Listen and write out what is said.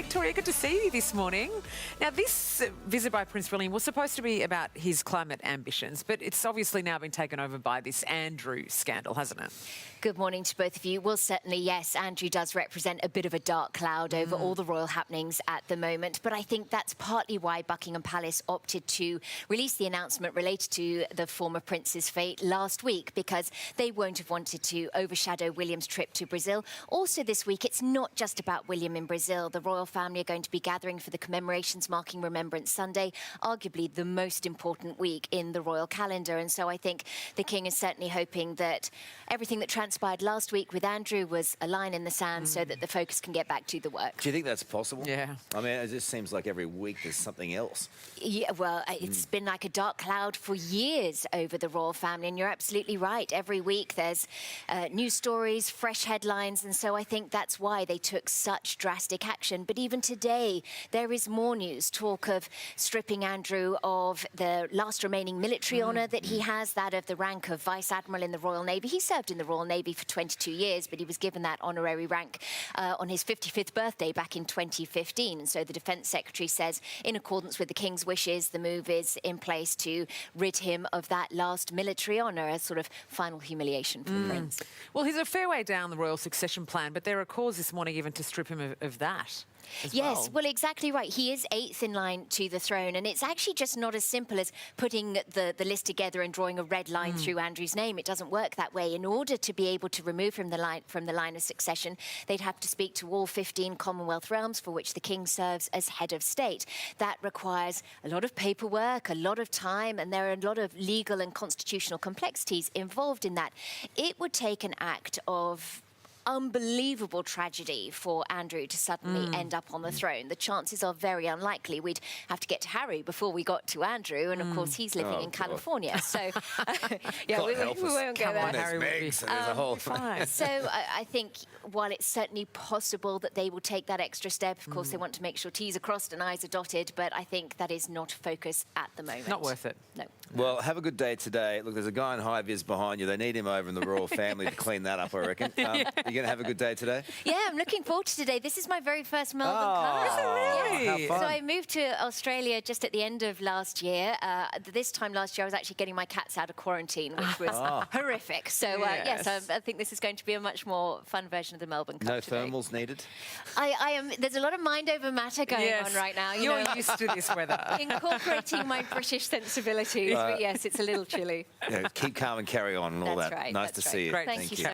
Victoria, good to see you this morning. Now, this visit by Prince William was supposed to be about his climate ambitions, but it's obviously now been taken over by this Andrew scandal, hasn't it? Good morning to both of you. Well, certainly, yes, Andrew does represent a bit of a dark cloud over all the royal happenings at the moment, but I think that's partly why Buckingham Palace opted to release the announcement related to the former prince's fate last week, because they won't have wanted to overshadow William's trip to Brazil. Also this week, it's not just about William in Brazil. The royal family are going to be gathering for the commemorations marking Remembrance Sunday, arguably the most important week in the royal calendar. And so I think the king is certainly hoping that everything that transpired last week with Andrew was a line in the sand so that the focus can get back to the work. Do you think that's possible? Yeah. I mean, it just seems like every week there's something else. Yeah, well, it's been like a dark cloud for years over the royal family, and you're absolutely right. Every week there's news stories, fresh headlines, and so I think that's why they took such drastic action. But even today, there is more news, talk of stripping Andrew of the last remaining military honour that he has, that of the rank of Vice Admiral in the Royal Navy. He served in the Royal Navy for 22 years, but he was given that honorary rank on his 55th birthday back in 2015. And so the Defence Secretary says, in accordance with the King's wishes, the move is in place to rid him of that last military honour, a sort of final humiliation for the Prince. Well, he's a fair way down the royal succession plan, but there are calls this morning even to strip him of that. Yes, well, exactly right. He is 8th in line to the throne, and it's actually just not as simple as putting the list together and drawing a red line through Andrew's name. It doesn't work that way. In order to be able to remove him from the line of succession, they'd have to speak to all 15 Commonwealth realms for which the King serves as head of state. That requires a lot of paperwork, a lot of time, and there are a lot of legal and constitutional complexities involved in that. It would take an act of unbelievable tragedy for Andrew to suddenly end up on the throne. The chances are very unlikely. We'd have to get to Harry before we got to Andrew, and of course he's living in California. So yeah, we won't go there. Harry will be There's a whole fine. So I think while it's certainly possible that they will take that extra step, of course they want to make sure T's are crossed and I's are dotted, but I think that is not a focus at the moment. Not worth it. No. Well, have a good day today. Look, there's a guy in high vis behind you. They need him over in the royal family to clean that up, I reckon. You're going to have a good day today? Yeah, I'm looking forward to today. This is my very first Melbourne car. Is it really? How fun. So I moved to Australia just at the end of last year. This time last year, I was actually getting my cats out of quarantine, which was horrific. So yes, I think this is going to be a much more fun version of the Melbourne Cup No today. thermals needed? I am. There's a lot of mind over matter going on right now. You're used to this weather. Incorporating my British sensibilities, but yes, it's a little chilly. Yeah, keep calm and carry on and all That's that. right, Nice that's to see you. Great. Thank you so